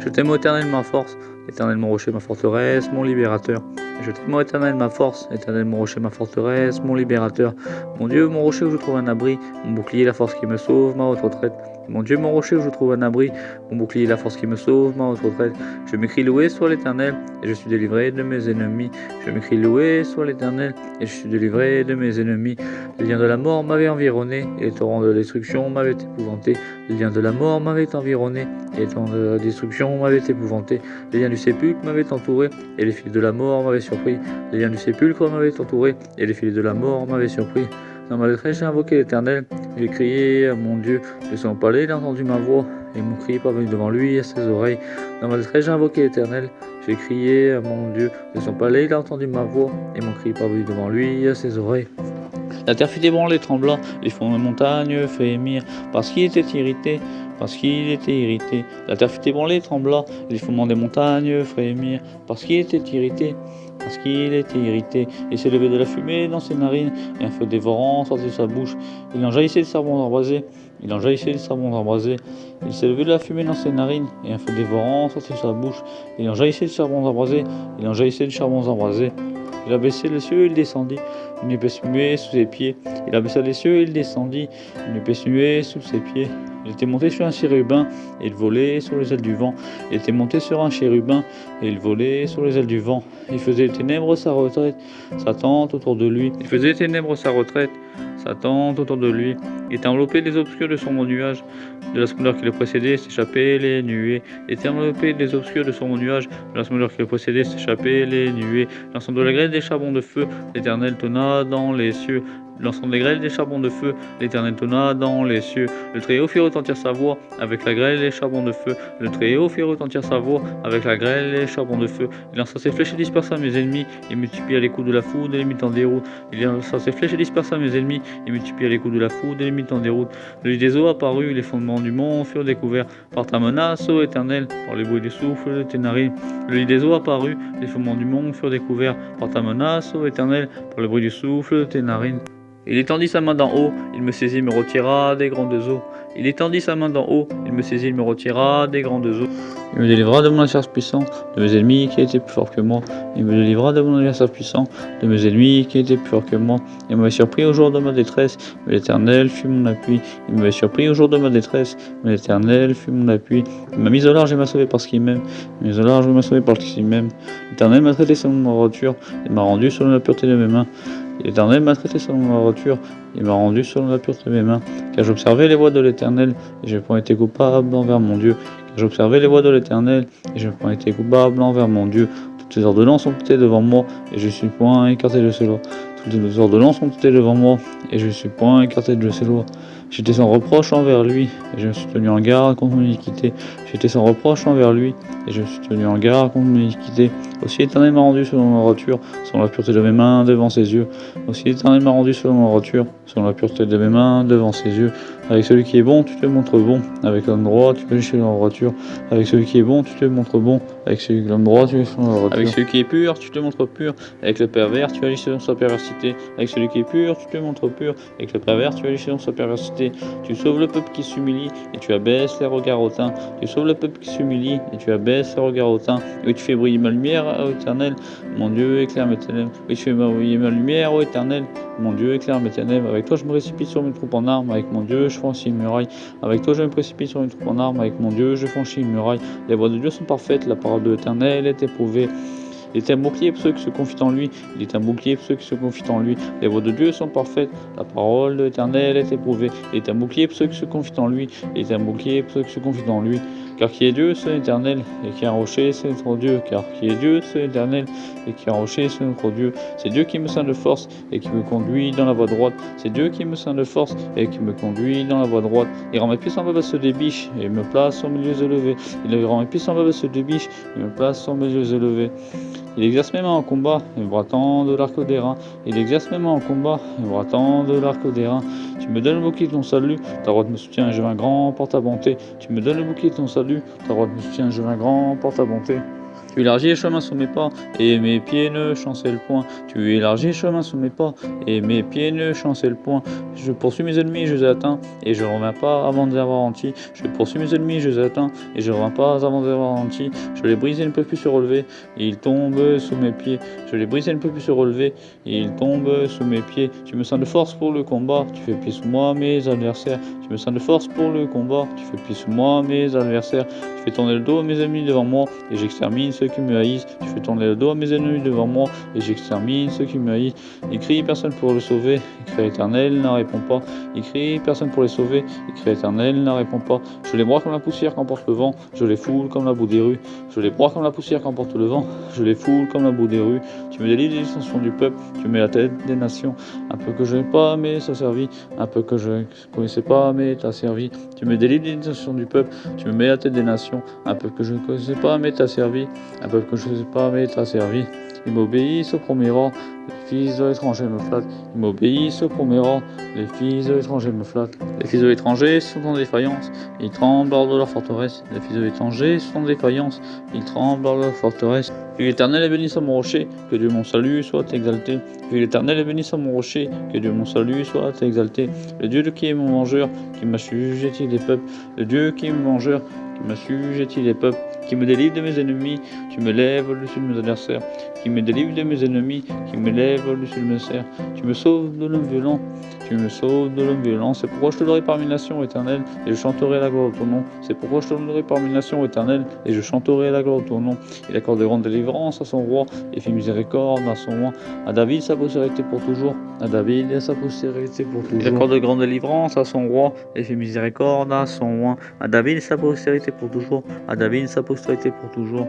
Je t'aime, ô Éternel, ma force, Éternel, mon rocher, ma forteresse, mon libérateur. Je t'aime, ô Éternel, ma force, Éternel, mon rocher, ma forteresse, mon libérateur. Mon Dieu, mon rocher où je trouve un abri, mon bouclier, la force qui me sauve, ma haute retraite. Mon Dieu, mon rocher où je trouve un abri, mon bouclier, la force qui me sauve, ma haute retraite. Je m'écrie loué soit l'Éternel, et je suis délivré de mes ennemis. Je m'écrie loué soit l'Éternel, et je suis délivré de mes ennemis. Les liens de la mort m'avaient environné, et les torrents de destruction m'avaient épouvanté. Les liens de la mort m'avaient environné, et les torrents de la destruction m'avaient épouvanté. Les liens du sépulcre m'avaient entouré, et les fils de la mort m'avaient surpris. Les liens du sépulcre m'avaient entouré, et les fils de la mort m'avaient surpris. Dans ma détresse, j'ai invoqué l'Éternel, j'ai crié à mon Dieu, de son palais, il a entendu ma voix, et mon cri est parvenu devant lui à ses oreilles. Dans ma détresse, j'ai invoqué l'Éternel, j'ai crié à mon Dieu, de son palais, il a entendu ma voix, et mon cri est parvenu devant lui à ses oreilles. La terre fut ébranlée, tremblant, les fonds de montagne frémirent, parce qu'il était irrité, parce qu'il était irrité. La terre fut ébranlée, tremblant, les fondements des montagnes frémirent, parce qu'il était irrité, parce qu'il était irrité. Il s'est levé de la fumée dans ses narines, et un feu dévorant sortit de sa bouche. Il en jaillissait des charbons embrasés, il en jaillissait des charbons embrasés. Il s'est levé de la fumée dans ses narines, et un feu dévorant sortit de sa bouche. Il en jaillissait des charbons embrasés, il en jaillissait des charbons embrasés. Il abaissait les cieux, il descendit, une épaisse nuée sous ses pieds. Il abaissa les cieux, il descendit, une épaisse nuée sous ses pieds. Il était monté sur un chérubin, et il volait sur les ailes du vent. Il était monté sur un chérubin, et il volait sur les ailes du vent. Il faisait des ténèbres sa retraite, sa tente autour de lui. Il faisait des ténèbres sa retraite, sa tente autour de lui. Il était enveloppé des obscurs de son nuage. De la splendeur qui le précédait s'échappaient les nuées. Il était enveloppé des obscurs de son nuage. De la splendeur qui le précédait s'échappaient les nuées. L'ensemble de la grêle des charbons de feu, l'Éternel tonna dans les cieux. L'ensemble des grêles des charbons de feu, l'Éternel tonna dans les cieux. Le Très-Haut fit retentir sa voix avec la grêle et les charbons de feu. Le Très-Haut fit retentir sa voix avec la grêle et les charbons de feu. Il lança ses flèches et dispersa mes ennemis. Il multiplia les coups de la foudre et les mit en déroute. Il lança ses flèches et dispersa mes ennemis. Il multiplia les coups de la foudre et les mit en déroute. Le lit des eaux apparut, les fondements du mont furent découverts. Par ta menace, ô Éternel, par les bruits du souffle de tes narines. Le lit des eaux apparut, les fondements du mont furent découverts. Par ta menace, ô Éternel, par le bruit du souffle de tes narines. Il étendit sa main d'en haut, il me saisit, me retira des grandes eaux. Il étendit sa main d'en haut, il me saisit, me retira des grandes eaux. Il me délivra de mon adversaire puissant, de mes ennemis qui étaient plus forts que moi. Il me délivra de mon adversaire puissant, de mes ennemis qui étaient plus forts que moi. Il m'avait surpris au jour de ma détresse, mais l'Éternel fut mon appui. Il m'avait surpris au jour de ma détresse, mais l'Éternel fut mon appui. Il m'a mis au large et m'a sauvé parce qu'il m'aime. Il m'a mis au large et m'a sauvé parce qu'il m'aime. L'Éternel m'a traité selon ma droiture et m'a rendu selon la pureté de mes mains. L'Éternel m'a traité selon ma droiture, et m'a rendu selon la pureté de mes mains. Car j'observais les voies de l'Éternel, et je n'ai point été coupable envers mon Dieu. Car j'observais les voies de l'Éternel, et je n'ai point été coupable envers mon Dieu. Toutes ses ordonnances sont été devant moi, et je suis point écarté de ces lois. Toutes les ordonnances sont été devant moi, et je suis point écarté de ces lois. J'étais sans reproche envers lui, et je me suis tenu en garde contre mon iniquité. J'étais sans reproche envers lui, et je me suis tenu en garde contre mon iniquité. Aussi l'Éternel m'a rendu selon ma droiture, selon la pureté de mes mains devant ses yeux. Aussi l'Éternel m'a rendu selon ma droiture, selon la pureté de mes mains devant ses yeux. Avec celui qui est bon, tu te montres bon. Avec l'homme droit, tu agis selon la droiture. Avec celui qui est bon, tu te montres bon. Avec celui qui est l'homme droit, tu agis selon la droiture. Avec celui qui est pur, tu te montres pur. Avec le pervers, tu agis selon sa perversité. Avec celui qui est pur, tu te montres pur. Avec le pervers, tu agis selon sa perversité. Tu sauves le peuple qui s'humilie, et tu abaisses les regards hautains. Tu sauves le peuple qui s'humilie, et tu abaisses les regards hautains. Et tu fais briller ma lumière, ô Éternel. Mon Dieu, éclaire mes ténèbres. Et tu fais briller ma lumière, ô Éternel. Mon Dieu, éclaire mes ténèbres. Avec toi, je me précipite sur mes troupes en armes. Avec mon Dieu, je franchis une muraille. Avec toi, je me précipite sur une troupe en armes. Avec mon Dieu, je franchis une muraille. Les voies de Dieu sont parfaites. La parole de l'Éternel est éprouvée. Il est un bouclier pour ceux qui se confient en lui. Il est un bouclier pour ceux qui se confient en lui. Les voies de Dieu sont parfaites. La parole de l'Éternel est éprouvée. Il est un bouclier pour ceux qui se confient en lui. Il est un bouclier pour ceux qui se confient en lui. Car qui est Dieu, c'est l'Éternel, et qui est un rocher, c'est notre Dieu. Car qui est Dieu, c'est l'Éternel, et qui est un rocher, c'est notre Dieu. C'est Dieu qui me ceint de force, et qui me conduit dans la voie droite. C'est Dieu qui me ceint de force, et qui me conduit dans la voie droite. Il rend mes pieds semblables à ceux des biches, et me place au milieu élevés. Il rend mes pieds semblables à ceux des biches, et me place au milieu élevés. Il exerce mes mains en combat, et me bras tend de l'arc des reins. Il exerce mes mains en combat, et me bras tend de l'arc des reins. Tu me donnes le bouclier de ton salut, ta droite me soutient et je vins grand par ta bonté. Tu me donnes le bouclier de ton salut, ta droite me soutient et je vins grand par ta bonté. Tu élargis les chemins sous mes pas, et mes pieds ne chancellent point. Tu élargis les chemins sous mes pas, et mes pieds ne chancellent point. Je poursuis mes ennemis, je les atteins, et je ne reviens pas avant de les avoir ralentis. Je poursuis mes ennemis, je les atteins, et je ne reviens pas avant de les avoir ralentis. Je les brise et ne peuvent plus se relever, et ils tombent sous mes pieds. Je les brise et ne peuvent plus se relever, et ils tombent sous mes pieds. Tu me sens de force pour le combat, tu fais pied sous moi mes adversaires. Tu me sens de force pour le combat, tu fais pied sous moi mes adversaires. Tu fais tourner le dos à mes ennemis devant moi, et j'extermine ceux qui me haïssent. Tu fais tourner le dos à mes ennemis devant moi, et j'extermine ceux qui me haïssent. Il crie, personne pour le sauver. Il crie éternel, n'en répond pas. Il crie, personne pour les sauver. Il crie éternel, n'en répond pas. Je les broie comme la poussière qu'emporte le vent. Je les foule comme la boue des rues. Je les broie comme la poussière qu'emporte le vent. Je les foule comme la boue des rues. Tu me délivres des dissensions du peuple. Tu mets la tête des nations. Un peu que je n'ai pas, mais ça servit. Un peu que je ne connaissais pas, mais t'as servi. Tu me délivres des dissensions du peuple. Tu me mets la tête des nations. Un peu que je ne connaissais pas, mais t'as servi. Un peuple que je ne sais pas, mais t'as servi. Ils m'obéissent au premier rang, les fils de l'étranger me flattent. Ils m'obéissent au premier rang, les fils de l'étranger me flattent. Les fils de l'étranger sont en défaillance, ils tremblent hors de leur forteresse. Les fils de l'étranger sont en défaillance, ils tremblent hors de leur forteresse. Que l'Éternel est béni sur mon rocher, que Dieu mon salut soit exalté. Que l'Éternel est béni sur mon rocher, que Dieu mon salut soit exalté. Le Dieu qui est mon vengeur, qui m'a sujeté les peuples. Le Dieu qui est mon vengeur, qui m'a sujeté les peuples. Qui me délivre de mes ennemis, tu me lèves au-dessus de mes adversaires. Qui me délivre de mes ennemis, qui me lève au-dessus de mes adversaires. Tu me sauves de l'homme violent, tu me sauves de l'homme violent. C'est pourquoi je te louerai parmi les nations, éternel, et je chanterai la gloire de ton nom. C'est pourquoi je te louerai parmi les nations, éternel, et je chanterai la gloire de ton nom. Il accorde de grande délivrance à son roi, et fait miséricorde à son roi. À David sa postérité pour toujours. À David et sa postérité pour toujours. Il accorde de grande délivrance à son roi, et fait miséricorde à son roi. À David sa postérité pour toujours. À David sa postérité pour toujours.